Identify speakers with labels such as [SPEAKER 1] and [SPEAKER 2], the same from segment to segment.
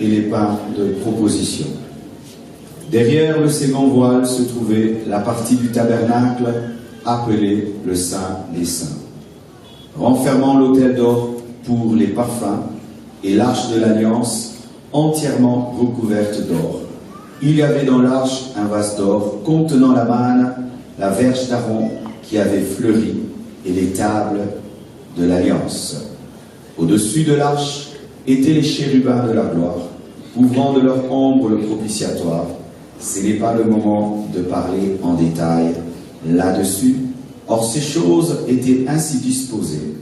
[SPEAKER 1] et les pains de proposition. Derrière le second voile se trouvait la partie du tabernacle appelée le Saint des Saints, renfermant l'autel d'or pour les parfums et l'arche de l'Alliance entièrement recouverte d'or. Il y avait dans l'arche un vase d'or contenant la manne, la verge d'Aaron qui avait fleuri et les tables de l'Alliance. Au-dessus de l'arche étaient les chérubins de la gloire, couvrant de leur ombre le propitiatoire. Ce n'est pas le moment de parler en détail là-dessus. Or, ces choses étaient ainsi disposées.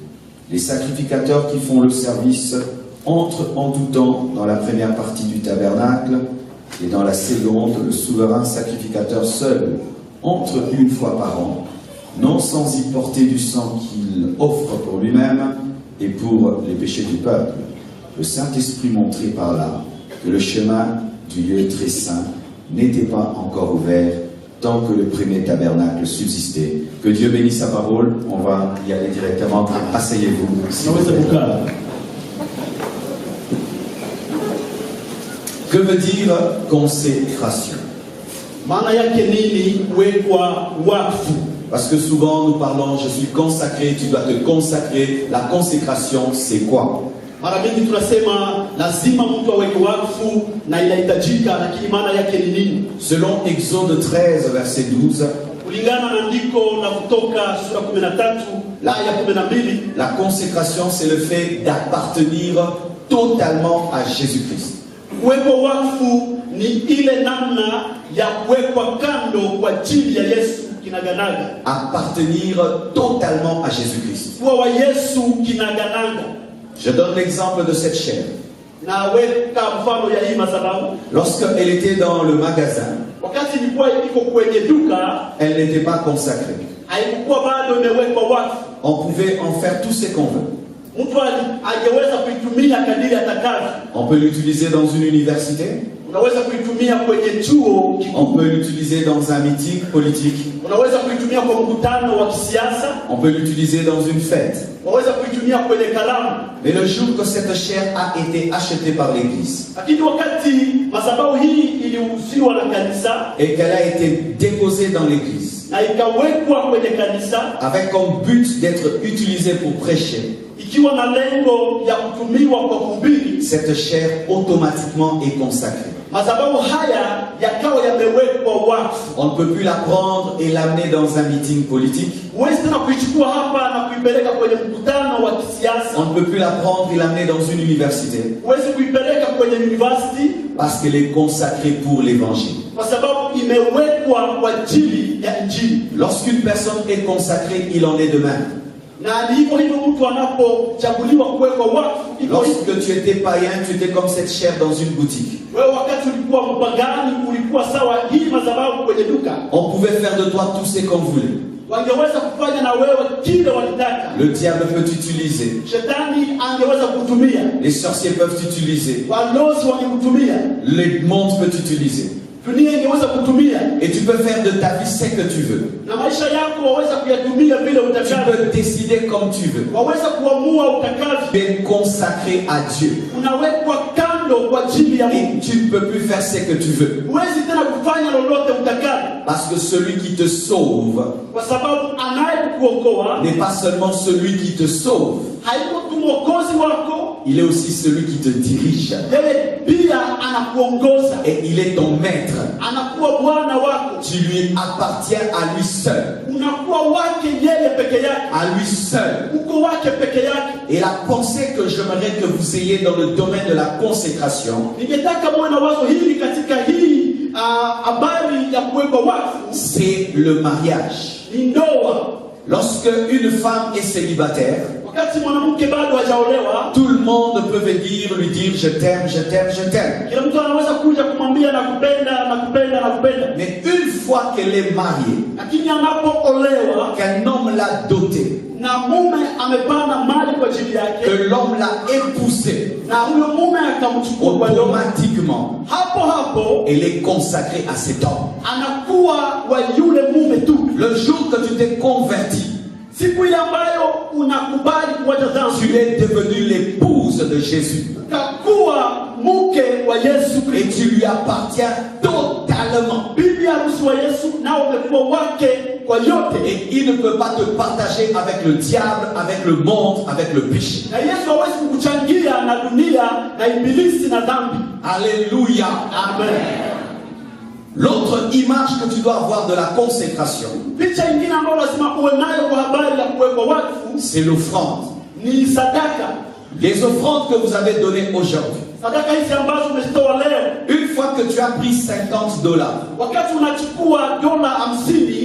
[SPEAKER 1] Les sacrificateurs qui font le service entrent en tout temps dans la première partie du tabernacle, et dans la seconde, le souverain sacrificateur seul entre une fois par an, non sans y porter du sang qu'il offre pour lui-même et pour les péchés du peuple. Le Saint-Esprit montrait par là que le chemin du lieu très saint n'était pas encore ouvert tant que le premier tabernacle subsistait. Que Dieu bénisse sa parole. On va y aller directement. Asseyez-vous. Que veut dire consécration? Parce que souvent nous parlons, je suis consacré, tu dois te consacrer. La consécration, c'est quoi? Selon Exode 13, verset 12, la consécration, c'est le fait d'appartenir totalement à Jésus-Christ. Appartenir totalement à Jésus-Christ. Je donne l'exemple de cette chair. Lorsqu'elle était dans le magasin, elle n'était pas consacrée. On pouvait en faire tout ce qu'on veut. On peut l'utiliser dans une université. On peut l'utiliser dans un meeting politique. On peut l'utiliser dans une fête. Mais le jour que cette chair a été achetée par l'Église et qu'elle a été déposée dans l'Église avec comme but d'être utilisée pour prêcher, cette chair automatiquement est consacrée. On ne peut plus la prendre et l'amener dans un meeting politique. On ne peut plus la prendre et l'amener dans une université. Parce qu'elle est consacrée pour l'évangile. Lorsqu'une personne est consacrée, il en est de même. Lorsque tu étais païen, tu étais comme cette chair dans une boutique. On pouvait faire de toi tout ce qu'on voulait. Le diable peut t'utiliser. Les sorciers peuvent t'utiliser. Le monde peut t'utiliser. Et tu peux faire de ta vie ce que tu veux. Tu peux décider comme tu veux. Tu es consacré à Dieu. Et tu ne peux plus faire ce que tu veux. Parce que celui qui te sauve n'est pas seulement celui qui te sauve. Il est aussi celui qui te dirige. Et il est ton maître. Tu lui appartiens à lui seul. À lui seul. Et la pensée que j'aimerais que vous ayez dans le domaine de la consécration, c'est le mariage. Lorsque une femme est célibataire, tout le monde peut venir lui dire je t'aime, je t'aime, je t'aime. Mais une fois qu'elle est mariée, qu'un homme l'a dotée, que l'homme l'a épousée, automatiquement elle est consacrée à cet homme. Le jour que tu t'es converti, tu es devenue l'épouse de Jésus. et tu lui appartiens totalement. Et il ne peut pas te partager avec le diable, avec le monde, avec le péché. Alléluia. Amen. L'autre image que tu dois avoir de la consécration, c'est l'offrande. Les offrandes que vous avez données aujourd'hui. Une fois que tu as pris $50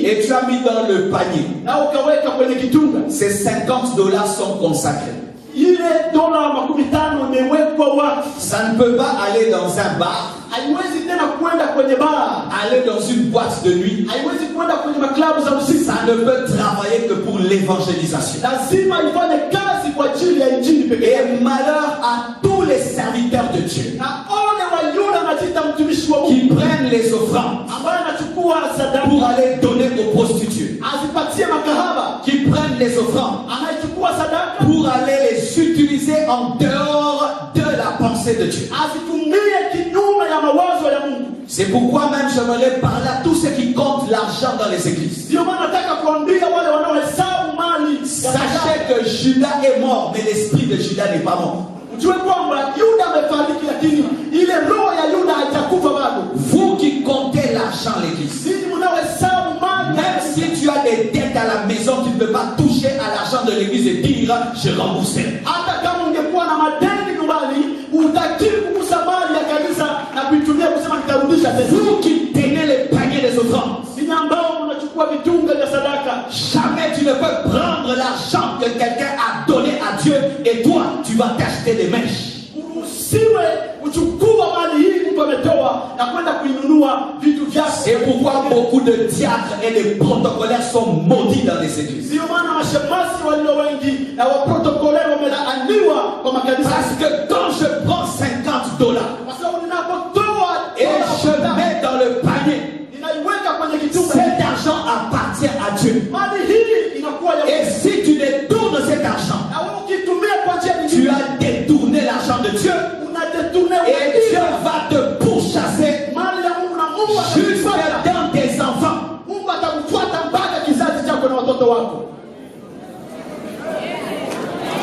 [SPEAKER 1] et tu as mis dans le panier, ces $50 sont consacrés. Ça ne peut pas aller dans un bar, aller dans une boîte de nuit. Ça ne peut travailler que pour l'évangélisation. Et malheur à tous les serviteurs de Dieu qui prennent les offrandes pour aller donner aux prostituées, qui prennent les offrandes pour aller les utiliser en dehors de la pensée de Dieu. C'est pourquoi même j'aimerais parler à tous ceux qui comptent l'argent dans les églises. Sachez que Judas est mort, mais l'esprit de Judas n'est pas mort. Vous qui comptez l'argent à l'église, même si tu as des dettes à la maison, tu ne peux pas toucher à l'argent de l'église et dire je rembourserai. Vous qui tenez les paniers des offrandes, jamais tu ne peux prendre l'argent que quelqu'un a donné à Dieu et toi tu vas t'acheter des mèches. C'est pourquoi beaucoup de diacres et de protocolaires sont maudits dans les églises. Parce que quand je prends $50 et je mets dans le panier, cet argent appartient à Dieu. Et si tu détournes cet argent, tu as détourné l'argent de Dieu. Et Dieu va te pourchasser jusqu'à dans tes enfants.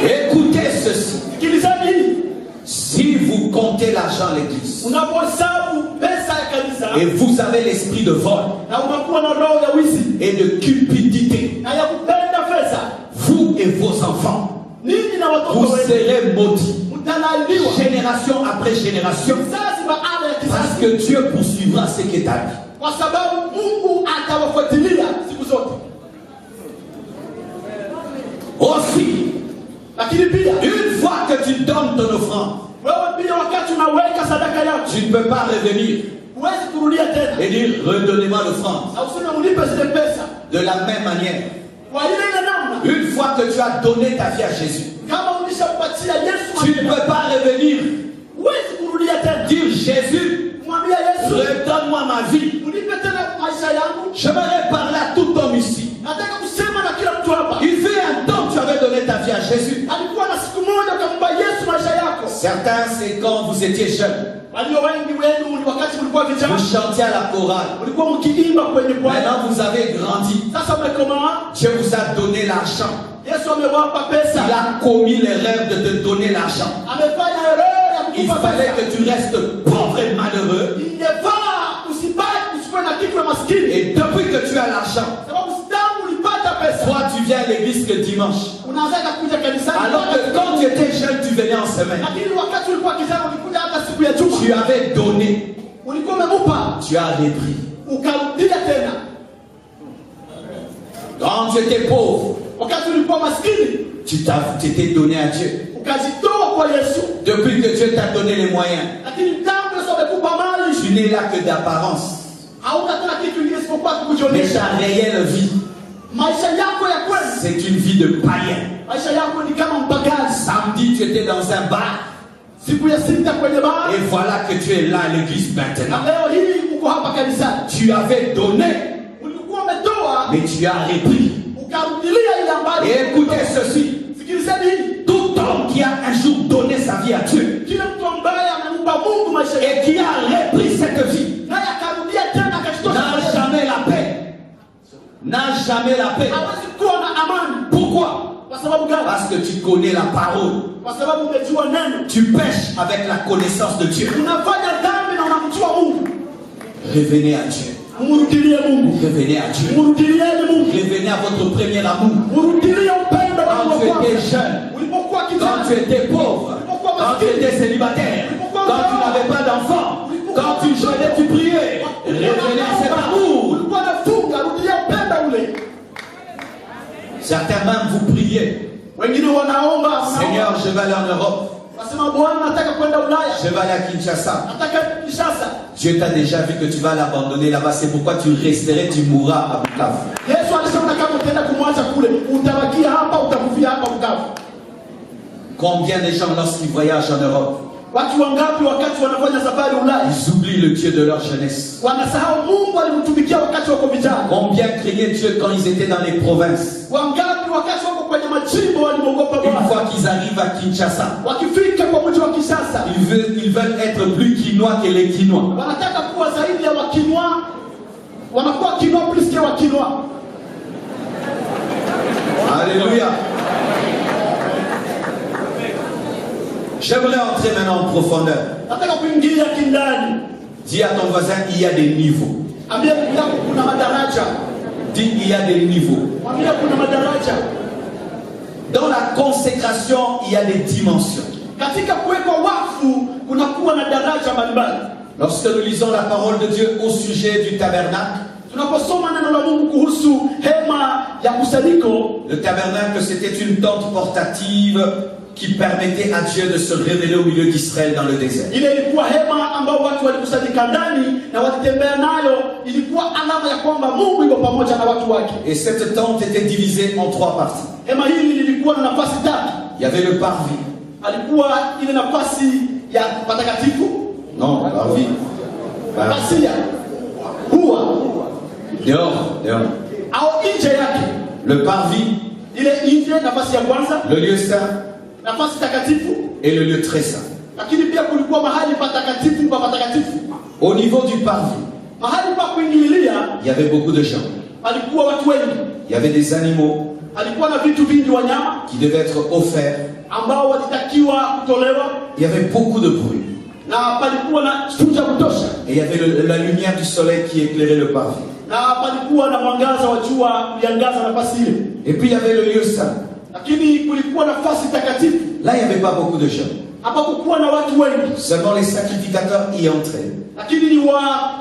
[SPEAKER 1] Écoutez ceci. Si vous comptez l'argent à l'église et vous avez l'esprit de vol et de cupidité, vous et vos enfants, vous serez maudits génération après génération, parce que Dieu poursuivra ce qui est à lui. Aussi, une fois que tu donnes ton offrande, tu ne peux pas revenir et dire redonnez-moi l'offrande. De la même manière, une fois que tu as donné ta vie à Jésus, tu ne peux pas revenir dire Jésus, redonne-moi ma vie. J'aimerais parler à tout homme ici. Il fait un temps que tu avais donné ta vie à Jésus. Certains, c'est quand vous étiez jeunes. Vous chantiez à la chorale. Maintenant vous avez grandi. Dieu vous a donné l'argent. Il a commis l'erreur de te donner l'argent. Il fallait que tu restes pauvre et malheureux. Et depuis que tu as l'argent, toi tu viens à l'église que dimanche. Alors que quand tu étais jeune, tu venais en semaine. Tu avais donné. Tu as repris. Quand tu étais pauvre, tu t'étais donné à Dieu. Depuis que Dieu t'a donné les moyens, tu n'es là que d'apparence. Mais ta réelle vie, c'est une vie de païen. Samedi, tu étais dans un bar. Et voilà que tu es là à l'église maintenant. Tu avais donné, mais tu as repris. Et écoutez ceci. Tout homme qui a un jour donné sa vie à Dieu
[SPEAKER 2] Mungu maisha yake.
[SPEAKER 1] Et qui a repris cette vie.
[SPEAKER 2] Naye akarudia tena akashitoa.
[SPEAKER 1] N'a jamais la paix. N'a jamais la paix.
[SPEAKER 2] Hawezi kuwa na amani.
[SPEAKER 1] Pourquoi?
[SPEAKER 2] Kwa sababu gani?
[SPEAKER 1] Parce que tu connais la parole.
[SPEAKER 2] Kwa sababu umejua neno.
[SPEAKER 1] Tu pêches avec la connaissance de Dieu.
[SPEAKER 2] Unafanya dhambi na unamjua Mungu.
[SPEAKER 1] Revenez à Dieu.
[SPEAKER 2] Murudilie Mungu.
[SPEAKER 1] Revenez à Dieu.
[SPEAKER 2] Murudilieni Mungu.
[SPEAKER 1] Revenez à votre premier amour.
[SPEAKER 2] Murudilie upendo wako
[SPEAKER 1] Quand
[SPEAKER 2] wa
[SPEAKER 1] tu
[SPEAKER 2] kwanza.
[SPEAKER 1] étais jeune,
[SPEAKER 2] Ulipokuwa
[SPEAKER 1] quand
[SPEAKER 2] kijana.
[SPEAKER 1] tu étais pauvre, quand tu étais célibataire, quand tu n'avais pas d'enfant, quand tu jeûnais, tu priais. Revenez à cet amour.
[SPEAKER 2] Ulikuwa unafunga, rudia upendo ule.
[SPEAKER 1] Certains même vous priez.
[SPEAKER 2] Wengine wanaomba,
[SPEAKER 1] Seigneur, je vais aller en Europe.
[SPEAKER 2] Wasema Bwana nataka kwenda Ulaya.
[SPEAKER 1] Je vais aller à Kinshasa.
[SPEAKER 2] Nataka Kinshasa.
[SPEAKER 1] Dieu t'a déjà vu que tu vas l'abandonner là-bas. C'est pourquoi tu resterais, tu mourras à Bukavu.
[SPEAKER 2] Yesu alisema kama utaenda kumwacha kule, utabakia hapa, utakufia hapa Bukavu.
[SPEAKER 1] Combien de gens, lorsqu'ils voyagent en Europe,
[SPEAKER 2] Watu wangapi wakati wanafanya safari Ulaya?
[SPEAKER 1] ils oublient le Dieu de leur jeunesse.
[SPEAKER 2] Wanasahau Mungu alimtumikia wakati wako vijana.
[SPEAKER 1] Combien criaient Dieu quand ils étaient dans les provinces?
[SPEAKER 2] Wangapi wakati wako kwenye majimbo walimogopa
[SPEAKER 1] Une
[SPEAKER 2] Bwana?
[SPEAKER 1] fois qu'ils arrivent à Kinshasa,
[SPEAKER 2] Wakifika kwa mji wa Kinshasa,
[SPEAKER 1] ils veulent être plus quinois que les Quinois.
[SPEAKER 2] wanataka kuwa zaidi ya Wakinwa. Wanakuwa Kinwa plus que Wakinwa.
[SPEAKER 1] Alléluia. J'aimerais entrer maintenant en profondeur.
[SPEAKER 2] Nataka kuingia kindani.
[SPEAKER 1] Dis à ton voisin, il y a des niveaux.
[SPEAKER 2] Ambia ndugu yako kuna madaraja.
[SPEAKER 1] Dis, il y a des niveaux.
[SPEAKER 2] Ambia kuna madaraja.
[SPEAKER 1] Dans la consécration, il y a des dimensions.
[SPEAKER 2] Katika kuwekwa wakfu kunakuwa na daraja mbalimbali.
[SPEAKER 1] Lorsque nous lisons la parole de Dieu au sujet du tabernacle,
[SPEAKER 2] Tunaposoma neno la Mungu kuhusu hema ya kusanyiko,
[SPEAKER 1] le tabernacle c'était une tente portative qui permettait à Dieu de se révéler au milieu d'Israël dans le désert.
[SPEAKER 2] ile ilikuwa hema ambao watu walikusanyika ndani na walitembea nayo. Ilikuwa alama ya kwamba Mungu yuko pamoja na watu wake.
[SPEAKER 1] Et cette tente était divisée en 3 parties.
[SPEAKER 2] Hema hili lilikuwa na nafasi tatu.
[SPEAKER 1] Il y avait le parvis.
[SPEAKER 2] Alikuwa ile nafasi ya patakatifu.
[SPEAKER 1] Non, parvis.
[SPEAKER 2] Nafasi ya huwa
[SPEAKER 1] Dehors.
[SPEAKER 2] au nje yake.
[SPEAKER 1] Le parvis,
[SPEAKER 2] Ile nje, nafasi ya kwanza,
[SPEAKER 1] le lieu saint
[SPEAKER 2] nafasi takatifu,
[SPEAKER 1] et le lieu très saint.
[SPEAKER 2] lakini pia kulikuwa mahali patakatifu pa patakatifu.
[SPEAKER 1] Au niveau du parvis,
[SPEAKER 2] Mahali pa kuingililia
[SPEAKER 1] il y avait beaucoup de gens.
[SPEAKER 2] palikuwa watu wengi.
[SPEAKER 1] Il y avait des animaux
[SPEAKER 2] Alikuwa na vitu vingi, wanyama
[SPEAKER 1] qui devaient être offerts.
[SPEAKER 2] ambao walitakiwa kutolewa,
[SPEAKER 1] Il y avait beaucoup de bruit.
[SPEAKER 2] na palikuwa na sauti ya kutosha,
[SPEAKER 1] Et il y avait la lumière du soleil qui éclairait le parvis.
[SPEAKER 2] na palikuwa na mwangaza wa jua uliangaza nafasi ile.
[SPEAKER 1] Et puis il y avait le lieu saint.
[SPEAKER 2] Lakini kulikuwa nafasi takatifu,
[SPEAKER 1] Là, il n'y avait pas beaucoup de gens.
[SPEAKER 2] hapakukuwa na watu wengi,
[SPEAKER 1] Seulement les sacrificateurs y entraient.
[SPEAKER 2] lakini ni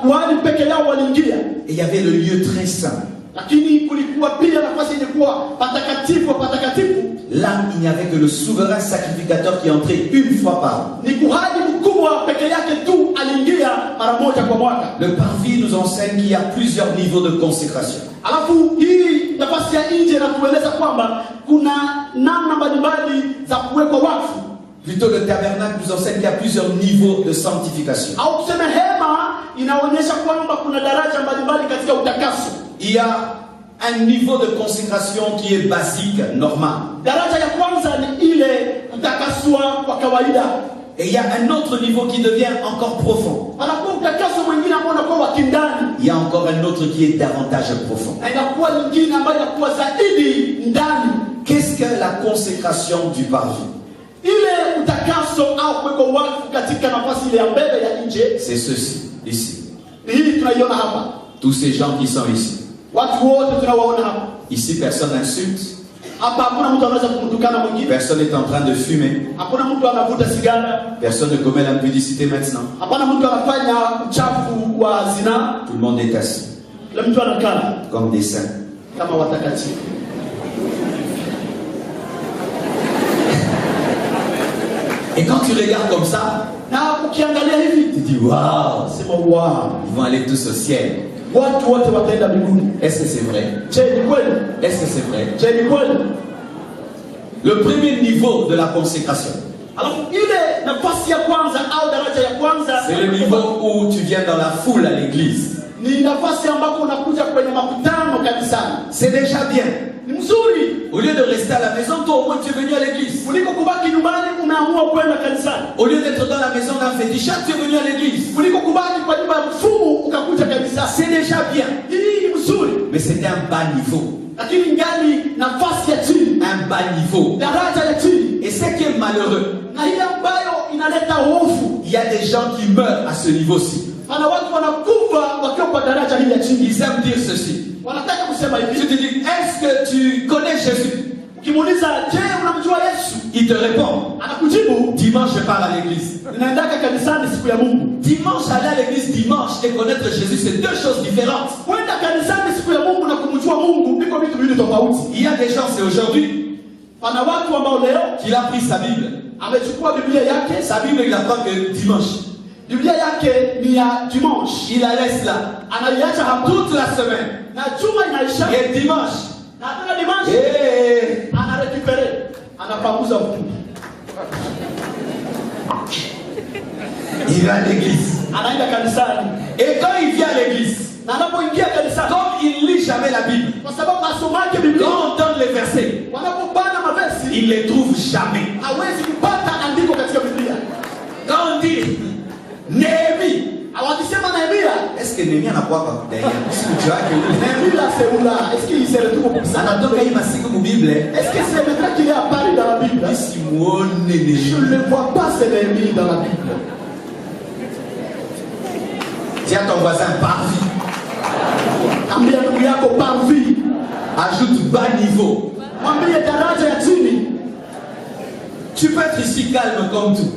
[SPEAKER 2] kuhani peke yao waliingia.
[SPEAKER 1] Et il y avait le lieu très saint.
[SPEAKER 2] Lakini kulikuwa pia nafasi ilikuwa patakatifu patakatifu.
[SPEAKER 1] Là, il n'y avait que le souverain sacrificateur qui entrait une fois par an.
[SPEAKER 2] Ni kuhani mkubwa peke yake tu aliingia mara moja kwa mwaka.
[SPEAKER 1] Le parvis nous enseigne qu'il y a plusieurs niveaux de consécration.
[SPEAKER 2] Alafu hii nafasi ya nje inatueleza kwamba kuna namna mbalimbali za kuwekwa wakfu.
[SPEAKER 1] Plutôt, le tabernacle nous enseigne qu'il y a plusieurs niveaux de sanctification.
[SPEAKER 2] Au tuseme hema inaonyesha kwamba kuna daraja mbalimbali katika utakaso.
[SPEAKER 1] Il y a un niveau de consécration qui est basique, normal.
[SPEAKER 2] Daraja ya kwanza ni ile kutakaswa kwa kawaida.
[SPEAKER 1] Et il y a un autre niveau qui devient encore profond.
[SPEAKER 2] Panakuwa utakaso mwingine ambao unakuwa wa kindani.
[SPEAKER 1] Il y a encore un autre qui est davantage profond.
[SPEAKER 2] Na inakuwa nyingine ambayo inakuwa zaidi ndani.
[SPEAKER 1] Qu'est-ce que la consécration du parvis?
[SPEAKER 2] Ile utakaso au kuwekwa wakfu katika nafasi ile ya mbele ya nje,
[SPEAKER 1] C'est ceci, ici.
[SPEAKER 2] hii tunaiona hapa.
[SPEAKER 1] Tous ces gens qui sont ici.
[SPEAKER 2] Watu wote tunawaona hapa.
[SPEAKER 1] Ici, personne n'insulte.
[SPEAKER 2] Hapa hakuna mtu anaweza kumtukana mwingine.
[SPEAKER 1] Personne n'est en train de fumer.
[SPEAKER 2] Hakuna mtu anavuta sigara.
[SPEAKER 1] Personne ne commet l'impudicité maintenant.
[SPEAKER 2] Hapana mtu anafanya uchafu wa zina.
[SPEAKER 1] Tout le monde est assis,
[SPEAKER 2] Kila mtu anakaa
[SPEAKER 1] comme des saints.
[SPEAKER 2] kama watakatifu.
[SPEAKER 1] Et quand tu regardes comme ça,
[SPEAKER 2] Na ukiangalia hivi,
[SPEAKER 1] tu dis waouh,
[SPEAKER 2] sema wow,
[SPEAKER 1] ils vont aller tous au ciel.
[SPEAKER 2] watu wote wataenda mbinguni.
[SPEAKER 1] Est-ce que c'est vrai?
[SPEAKER 2] Je, ni kweli?
[SPEAKER 1] Est-ce que c'est vrai?
[SPEAKER 2] Je, ni kweli?
[SPEAKER 1] Le premier niveau de la consécration,
[SPEAKER 2] Alafu ile nafasi ya kwanza au daraja ya kwanza
[SPEAKER 1] c'est le niveau où tu viens dans la foule à l'église.
[SPEAKER 2] ni nafasi ambapo unakuja kwenye makutano kanisani.
[SPEAKER 1] C'est déjà bien.
[SPEAKER 2] ni mzuri.
[SPEAKER 3] Au lieu de rester à la maison, toi au moins tu es venu à l'église.
[SPEAKER 2] Kuliko kubaki nyumbani umeamua kwenda kanisani.
[SPEAKER 3] Au lieu d'être dans la maison d'un féticheur, tu es venu à l'église.
[SPEAKER 2] Kuliko kubaki kwa nyumba ya mfumu ukakuja kanisani.
[SPEAKER 3] C'est déjà bien.
[SPEAKER 2] Hii ni mzuri.
[SPEAKER 3] Mais c'était un bas niveau.
[SPEAKER 2] Lakini ngali nafasi ya chini.
[SPEAKER 3] Un bas niveau.
[SPEAKER 2] Daraja ya chini.
[SPEAKER 3] Et ce qui est malheureux,
[SPEAKER 2] na ile ambayo inaleta hofu,
[SPEAKER 3] il y a des gens qui meurent à ce niveau-ci.
[SPEAKER 2] Pana watu wanakufa wakiwa kwa daraja hili ya chini.
[SPEAKER 3] Ils aiment dire ceci.
[SPEAKER 2] Wanataka kusema hivi.
[SPEAKER 3] Tu te dis, est-ce que tu connais Jésus?
[SPEAKER 2] Ukimuuliza, je, unamjua Yesu?
[SPEAKER 3] Il te répond,
[SPEAKER 2] anakujibu,
[SPEAKER 3] dimanche je pars à l'église.
[SPEAKER 2] Ninaendaka kanisani siku ya Mungu.
[SPEAKER 3] Dimanche, aller à l'église dimanche et connaître Jésus, c'est deux choses différentes.
[SPEAKER 2] Kwenda kanisani siku ya Mungu na kumjua Mungu ndiko vitu viwili tofauti.
[SPEAKER 3] Il y a des gens, c'est aujourd'hui,
[SPEAKER 2] pana watu ambao leo
[SPEAKER 3] qu'il a pris sa Bible.
[SPEAKER 2] Amechukua Biblia yake.
[SPEAKER 3] Sa Bible, il apprend que dimanche.
[SPEAKER 2] Biblia yake ni ya dimanche.
[SPEAKER 3] Il la laisse là.
[SPEAKER 2] Anaiacha hapa
[SPEAKER 3] toute la semaine.
[SPEAKER 2] Na juma inaisha.
[SPEAKER 3] Et dimanche.
[SPEAKER 2] Na tena dimanche. Anarekupere. Anapanguza mtu.
[SPEAKER 3] Il va à l'église.
[SPEAKER 2] Anaenda kanisani.
[SPEAKER 3] Et quand il vient à l'église,
[SPEAKER 2] na anapoingia kanisani,
[SPEAKER 3] comme il lit jamais la Bible,
[SPEAKER 2] kwa sababu asomake Biblia,
[SPEAKER 3] quand on donne les versets,
[SPEAKER 2] wanapopana mavesi,
[SPEAKER 3] il les trouve jamais.
[SPEAKER 2] Hawezi kupata andiko katika Biblia.
[SPEAKER 3] Quand on dit Néhémie,
[SPEAKER 2] wakisema Nehemia,
[SPEAKER 3] est-ce que Néhémie anakuwa kwa derrière? Sio yake yule.
[SPEAKER 2] Nehemia seula, est-ce qu'il se retrouve comme ça?
[SPEAKER 3] Anatoka hii masiku mu Bible.
[SPEAKER 2] Est-ce que c'est maintenant qu'il est apparu dans la Bible?
[SPEAKER 3] Simuone Néhémie.
[SPEAKER 2] Je ne le vois pas ce Nehemia dans la Bible.
[SPEAKER 3] Dis à ton voisin parvis.
[SPEAKER 2] Ambia ndugu yako parvis.
[SPEAKER 3] Ajoute bas niveau.
[SPEAKER 2] Mwambie daraja ya chini.
[SPEAKER 3] Tu peux être ici calme comme tout.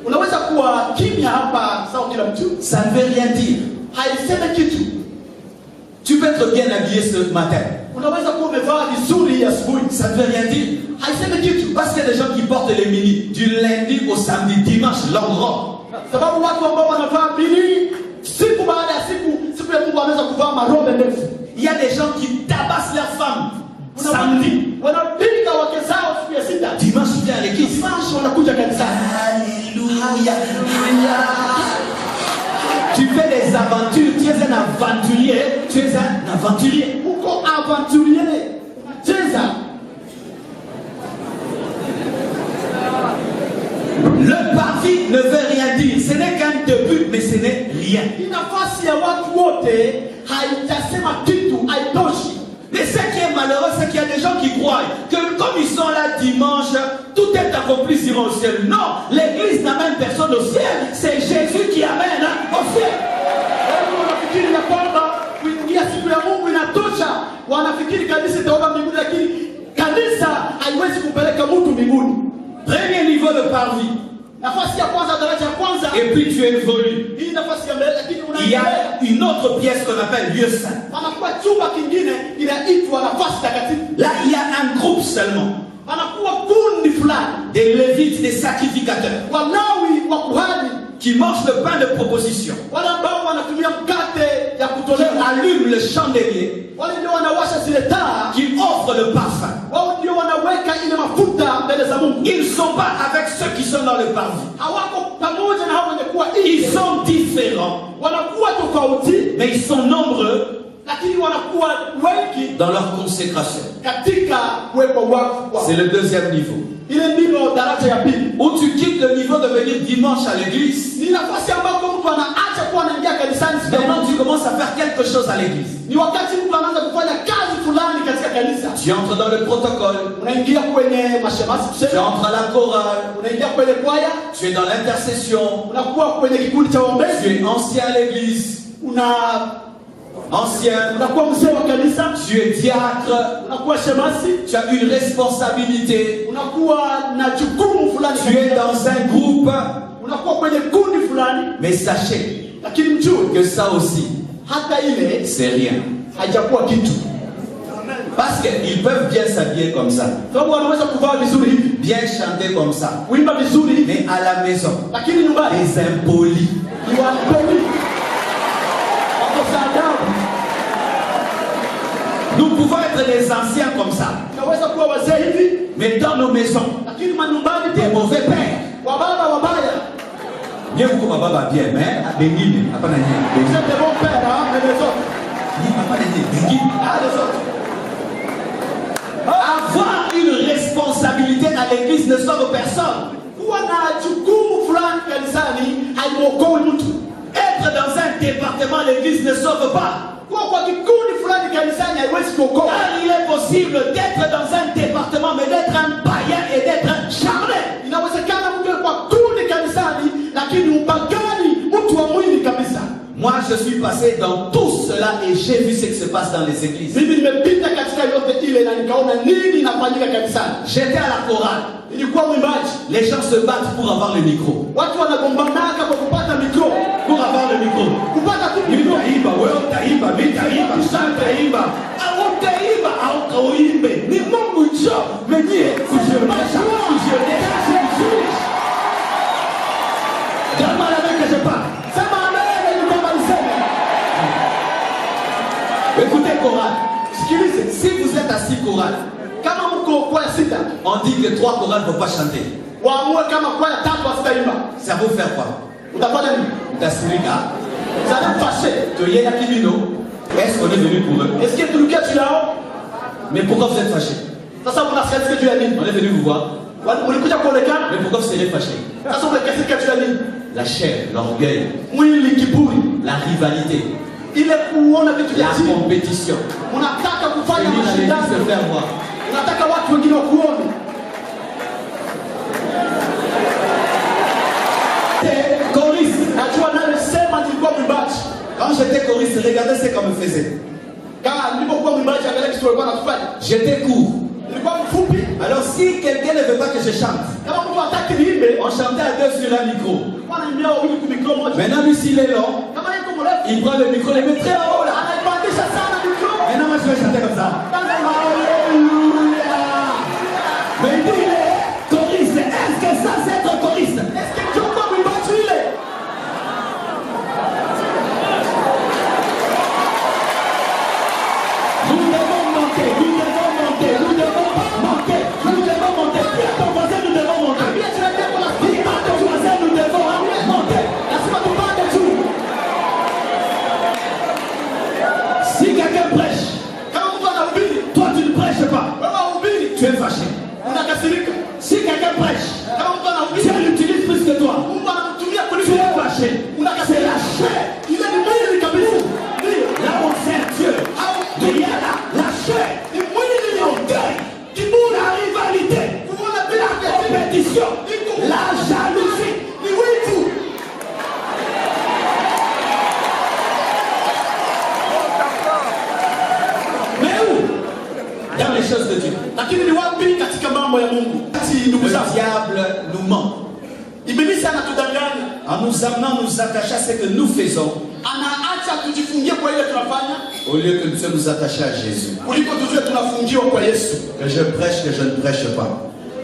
[SPEAKER 2] Unaweza kuwa kimya hapa sawa kila mtu.
[SPEAKER 3] Ça ne veut rien dire.
[SPEAKER 2] Haisemi kitu.
[SPEAKER 3] Tu peux être bien habillé ce matin.
[SPEAKER 2] Unaweza kuwa umevaa vizuri asubuhi.
[SPEAKER 3] Ça ne veut rien dire.
[SPEAKER 2] Haisemi kitu.
[SPEAKER 3] Parce qu'il y a des gens qui portent les mini du lundi au samedi, dimanche, long rang.
[SPEAKER 2] Sababu watu ambao wanavaa mini siku baada ya siku ya Mungu anaweza kuvaa marobe ndefu.
[SPEAKER 3] Il y a des gens qui tabassent leurs femmes samedi.
[SPEAKER 2] Wanapiga wake zao siku ya sita.
[SPEAKER 3] Dimanche vient à l'église.
[SPEAKER 2] Dimanche wanakuja kanisani.
[SPEAKER 3] Alléluia. Tu fais des aventures, tu es un aventurier, tu es un aventurier.
[SPEAKER 2] Uko aventurier. Cheza.
[SPEAKER 3] Le parvis ne veut rien dire. Ce n'est qu'un début, mais ce n'est rien.
[SPEAKER 2] Nafasi ya watu wote haitasema kitu, haitoshi.
[SPEAKER 3] Mais ce qui est malheureux, c'est qu'il y a des gens qui croient que comme ils sont là dimanche, tout est accompli, ils iront au ciel. Non, l'église n'amène personne au ciel. C'est Jésus qui amène au ciel.
[SPEAKER 2] Wanafikiri ya kwamba kuingia siku ya Mungu inatosha. Wanafikiri kanisa itaomba mbinguni, lakini kanisa haiwezi kupeleka mtu mbinguni.
[SPEAKER 3] Premier niveau de parvis.
[SPEAKER 2] Nafasi ya kwanza, daraja ya kwanza.
[SPEAKER 3] Et puis tu évolues.
[SPEAKER 2] Hii nafasi ya mbele, lakini
[SPEAKER 3] il y a une autre pièce qu'on appelle lieu saint.
[SPEAKER 2] Panakuwa chumba kingine inaitwa nafasi takatifu.
[SPEAKER 3] Là il y a un groupe seulement.
[SPEAKER 2] Panakuwa kundi fulani.
[SPEAKER 3] Des lévites, des sacrificateurs.
[SPEAKER 2] Walawi wa kuhani
[SPEAKER 3] qui mangent le pain de proposition.
[SPEAKER 2] Wale ambao wanatumia mkate ya kutolewa.
[SPEAKER 3] Qui allument le chandelier.
[SPEAKER 2] Wale ndio wanawasha zile taa.
[SPEAKER 3] Qui offrent le parfum.
[SPEAKER 2] Wao ndio wanaweka ile mafuta mbele za Mungu.
[SPEAKER 3] Ils ne sont pas avec ceux qui sont dans le parvis.
[SPEAKER 2] Hawako pamoja na hao wenye kuwa nje.
[SPEAKER 3] Ils sont différents.
[SPEAKER 2] Wanakuwa tofauti,
[SPEAKER 3] mais ils sont nombreux.
[SPEAKER 2] Lakini wanakuwa wengi
[SPEAKER 3] dans leur consécration.
[SPEAKER 2] Katika kuwekwa wakfu.
[SPEAKER 3] C'est le deuxième niveau.
[SPEAKER 2] Ile ndilo daraja ya pili.
[SPEAKER 3] Où tu quittes le niveau de venir dimanche à l'église.
[SPEAKER 2] Ni nafasi ambako mtu anaacha kuwa anaingia kanisani.
[SPEAKER 3] Maintenant tu commences à faire quelque chose à l'église.
[SPEAKER 2] Ni wakati mtu anaanza kufanya kazi fulani katika kanisa.
[SPEAKER 3] Tu entres dans le protocole.
[SPEAKER 2] Unaingia kwenye mashemasi tuseme.
[SPEAKER 3] Tu entres à la chorale.
[SPEAKER 2] Unaingia kwenye kwaya.
[SPEAKER 3] Tu es dans l'intercession.
[SPEAKER 2] Unakuwa kwenye kikundi cha waombezi.
[SPEAKER 3] Tu es ancien à l'église. Ancien.
[SPEAKER 2] Unakuwa mzee wa kanisa.
[SPEAKER 3] Tu es diacre.
[SPEAKER 2] Unakuwa shemasi.
[SPEAKER 3] Tu as une responsabilité.
[SPEAKER 2] Unakuwa na jukumu fulani.
[SPEAKER 3] Tu es dans un groupe.
[SPEAKER 2] Unakuwa kwenye kundi fulani.
[SPEAKER 3] Mais sachez
[SPEAKER 2] lakini mjue
[SPEAKER 3] que ça aussi
[SPEAKER 2] hata ile
[SPEAKER 3] c'est rien.
[SPEAKER 2] Haijakuwa kitu.
[SPEAKER 3] Parce qu'ils peuvent bien s'habiller comme ça.
[SPEAKER 2] Sababu wanaweza kuvaa vizuri hivi.
[SPEAKER 3] Bien chanter comme ça.
[SPEAKER 2] Kuimba vizuri hivi.
[SPEAKER 3] Mais à la maison.
[SPEAKER 2] Lakini nyumbani.
[SPEAKER 3] Les impolis.
[SPEAKER 2] Ni wapoli.
[SPEAKER 3] Nous pouvons être des anciens comme ça.
[SPEAKER 2] Mais
[SPEAKER 3] dans nos maisons,
[SPEAKER 2] des
[SPEAKER 3] mauvais pères. Bien vous comme baba bien, mais des mines, pas de
[SPEAKER 2] vous êtes des bons pères, hein, mais les autres.
[SPEAKER 3] Pas de les autres. Avoir une responsabilité dans l'église ne sauve personne.
[SPEAKER 2] Kuwa na jukumu fulani kanisani haimwokoi mtu.
[SPEAKER 3] Être dans un département, l'église ne sauve pas.
[SPEAKER 2] Kuwa kwa kikundi fulani kanisani haiwezi kuokoa.
[SPEAKER 3] Car il est possible d'être dans un département, mais d'être un païen et d'être un charnel.
[SPEAKER 2] Inawezekana mtu kwa kundi kanisani lakini upagani mtu wa mwili kabisa.
[SPEAKER 3] Moi, je suis passé dans tout cela et j'ai vu ce qui se passe dans les églises.
[SPEAKER 2] Mimi nimepita katika yote ile na nikaona nini inafanyika kanisani.
[SPEAKER 3] J'étais à la chorale.
[SPEAKER 2] Ilikuwa mwimbaji.
[SPEAKER 3] Les gens se battent pour avoir le micro.
[SPEAKER 2] Watu wanagombanaka kwa kupata mikro.
[SPEAKER 3] Pour avoir le micro.
[SPEAKER 2] Kupata tu mikro.
[SPEAKER 3] Utaimba, wewe utaimba, mimi nitaimba, utaimba. Au utaimba, au kauimbe. Ni Mungu njoo, mwenye kujionyesha, kujionyesha. Kama la main que je parle.
[SPEAKER 2] Sema amen ni kwamba niseme.
[SPEAKER 3] Écoutez chorale. Si vous êtes assis chorale,
[SPEAKER 2] Kama mko kwa sita,
[SPEAKER 3] on dit que 3 chorales ne vont pas chanter.
[SPEAKER 2] waamue kama kwa tatu asitaimba.
[SPEAKER 3] Ça va vous faire quoi?
[SPEAKER 2] Utafanya nini?
[SPEAKER 3] Tasirika.
[SPEAKER 2] Ça va fâcher.
[SPEAKER 3] Que y a Kimino. Est-ce qu'on est venu pour eux?
[SPEAKER 2] Est-ce que tu tu là?
[SPEAKER 3] Mais pourquoi vous êtes fâchés?
[SPEAKER 2] Sasa unasikia tu ya nini?
[SPEAKER 3] On est venu vous voir.
[SPEAKER 2] Ulikuja kuonekana?
[SPEAKER 3] Mais pourquoi vous serez fâchés?
[SPEAKER 2] Sasa unasikia tu ya nini?
[SPEAKER 3] La chair, l'orgueil,
[SPEAKER 2] Mwili kiburi.
[SPEAKER 3] la rivalité,
[SPEAKER 2] Ile kuona vitu vya
[SPEAKER 3] la
[SPEAKER 2] chini.
[SPEAKER 3] compétition.
[SPEAKER 2] Unataka kufanya
[SPEAKER 3] Venir dans l'église se
[SPEAKER 2] mashindano.
[SPEAKER 3] faire voir.
[SPEAKER 2] Unataka watu wengine wakuone.
[SPEAKER 3] Choriste.
[SPEAKER 2] Najua nani sema nilikuwa mwimbaji.
[SPEAKER 3] Quand j'étais choriste, regardez ce qu'on me faisait.
[SPEAKER 2] Kama nilipokuwa mwimbaji angalia kitu walikuwa wanatufanya.
[SPEAKER 3] J'étais court.
[SPEAKER 2] Nilikuwa mfupi.
[SPEAKER 3] Alors si quelqu'un ne veut pas que je chante,
[SPEAKER 2] Kama mtu hataki niimbe,
[SPEAKER 3] on chantait à 2 sur un micro.
[SPEAKER 2] wanaimbia wawili kwa mikro moja.
[SPEAKER 3] Maintenant, lui, s'il est long,
[SPEAKER 2] Kama yuko mrefu,
[SPEAKER 3] il prend le micro, il le met très haut là.
[SPEAKER 2] anaipandisha sana mikro.
[SPEAKER 3] Maintenant, moi, je vais chanter comme ça.
[SPEAKER 2] Kwanza haleluya.
[SPEAKER 3] Mais il dit, choriste, est-ce que ça, c'est être choriste?
[SPEAKER 2] Est-ce que tu as mwimbaji ile?
[SPEAKER 3] Nous devons monter, nous devons monter, nous devons monter, nous devons monter. Dis à ton voisin, nous devons monter.
[SPEAKER 2] Ambia jirani yako la
[SPEAKER 3] Dis à ton voisin, nous devons monter.
[SPEAKER 2] lazima tupande juu.
[SPEAKER 3] Si quelqu'un prêche,
[SPEAKER 2] Kama mtu anahubiri,
[SPEAKER 3] toi tu ne prêches pas,
[SPEAKER 2] wewe hubiri,
[SPEAKER 3] tu es fâché.
[SPEAKER 2] unakasirika.
[SPEAKER 3] Si quelqu'un prêche,
[SPEAKER 2] Kama mtu anahubiri,
[SPEAKER 3] Dieu l'utilise plus que toi,
[SPEAKER 2] Mungu anakutumia
[SPEAKER 3] tu
[SPEAKER 2] kuliko
[SPEAKER 3] es
[SPEAKER 2] wewe.
[SPEAKER 3] fâché. C'est la chair.
[SPEAKER 2] Ile ni mwili kabisa. Ndio.
[SPEAKER 3] Là on sert Dieu. Mais il y a la chair,
[SPEAKER 2] Ni mwili
[SPEAKER 3] l'orgueil, la rivalité,
[SPEAKER 2] kuona
[SPEAKER 3] la
[SPEAKER 2] bila
[SPEAKER 3] compétition, la jalousie.
[SPEAKER 2] ni wivu.
[SPEAKER 3] Mais où? Dans les choses de Dieu.
[SPEAKER 2] Lakini ni wapi katika mambo ya Mungu? Ati ndugu
[SPEAKER 3] Le
[SPEAKER 2] zangu,
[SPEAKER 3] diable nous ment.
[SPEAKER 2] ibilisi anatudanganya.
[SPEAKER 3] En nous amenant nous attacher à ce que nous faisons,
[SPEAKER 2] Anaacha tujifungie kwa ile tunafanya
[SPEAKER 3] au lieu que nous sommes nous attachés à Jésus.
[SPEAKER 2] kuliko tujue tunafungiwa kwa Yesu.
[SPEAKER 3] Que je prêche, que je ne prêche pas.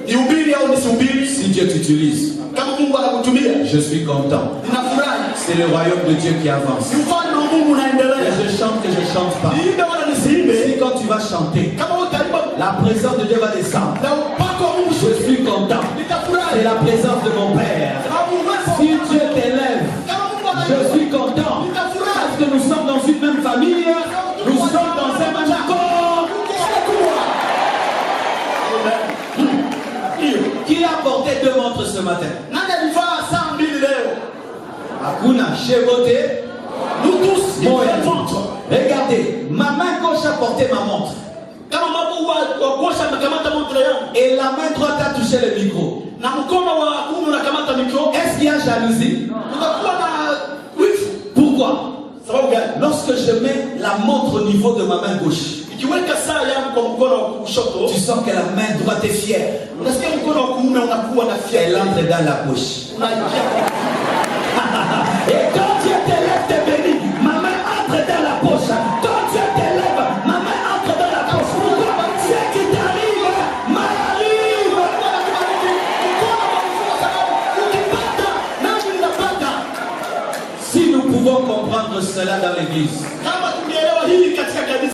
[SPEAKER 2] Nihubiri au nisihubiri,
[SPEAKER 3] Si Dieu t'utilise,
[SPEAKER 2] kama Mungu anakutumia,
[SPEAKER 3] je suis content.
[SPEAKER 2] ninafurahi.
[SPEAKER 3] C'est le royaume de Dieu qui avance.
[SPEAKER 2] Ni ufalme wa Mungu
[SPEAKER 3] Que
[SPEAKER 2] unaendelea.
[SPEAKER 3] je chante, que je chante pas.
[SPEAKER 2] Niimbe wala nisiimbe,
[SPEAKER 3] Si quand tu vas chanter,
[SPEAKER 2] kama utaimba
[SPEAKER 3] la présence de Dieu va descendre.
[SPEAKER 2] na upako wa Mungu,
[SPEAKER 3] Je suis content. C'est
[SPEAKER 2] nitafurahi.
[SPEAKER 3] la présence de mon Père.
[SPEAKER 2] Sababu uwepo
[SPEAKER 3] Si Dieu t'élève,
[SPEAKER 2] kama Mungu
[SPEAKER 3] je
[SPEAKER 2] anaimba,
[SPEAKER 3] suis content.
[SPEAKER 2] nitafurahi.
[SPEAKER 3] Parce que nous sommes dans une même famille, nous sommes dans un même corps. Qui a porté 2 montres ce matin?
[SPEAKER 2] Nani alivaa saa mbili leo?
[SPEAKER 3] Hakuna Chevoté.
[SPEAKER 2] Nous tous, il
[SPEAKER 3] Bon,
[SPEAKER 2] fait montre.
[SPEAKER 3] regardez, ma main gauche a porté ma montre.
[SPEAKER 2] Kama mambo wa gosha anakamata montre yangu
[SPEAKER 3] Et la main droite a touché le micro.
[SPEAKER 2] na mkono wa kuume unakamata mikro,
[SPEAKER 3] Est-ce qu'il y a jalousie?
[SPEAKER 2] utakuwa na wivu.
[SPEAKER 3] Pourquoi?
[SPEAKER 2] Sababu gani?
[SPEAKER 3] Lorsque je mets la montre au niveau de ma main gauche,
[SPEAKER 2] Ikiweka saa yangu kwa mkono wa kushoto,
[SPEAKER 3] tu sens que la main droite est fière.
[SPEAKER 2] unasikia mkono wa kuume unakuwa na
[SPEAKER 3] Elle
[SPEAKER 2] fiera.
[SPEAKER 3] entre dans la poche.
[SPEAKER 2] Unaingia.
[SPEAKER 3] Et quand Dieu t'élève, t'es béni. Ma main entre dans la poche. Quand Dieu t'élève, ma main entre dans la poche. Pourquoi? Ce qui t'arrive m'arrive. Si nous pouvons comprendre cela dans l'église,
[SPEAKER 2] Kama tungeelewa hili katika kanisa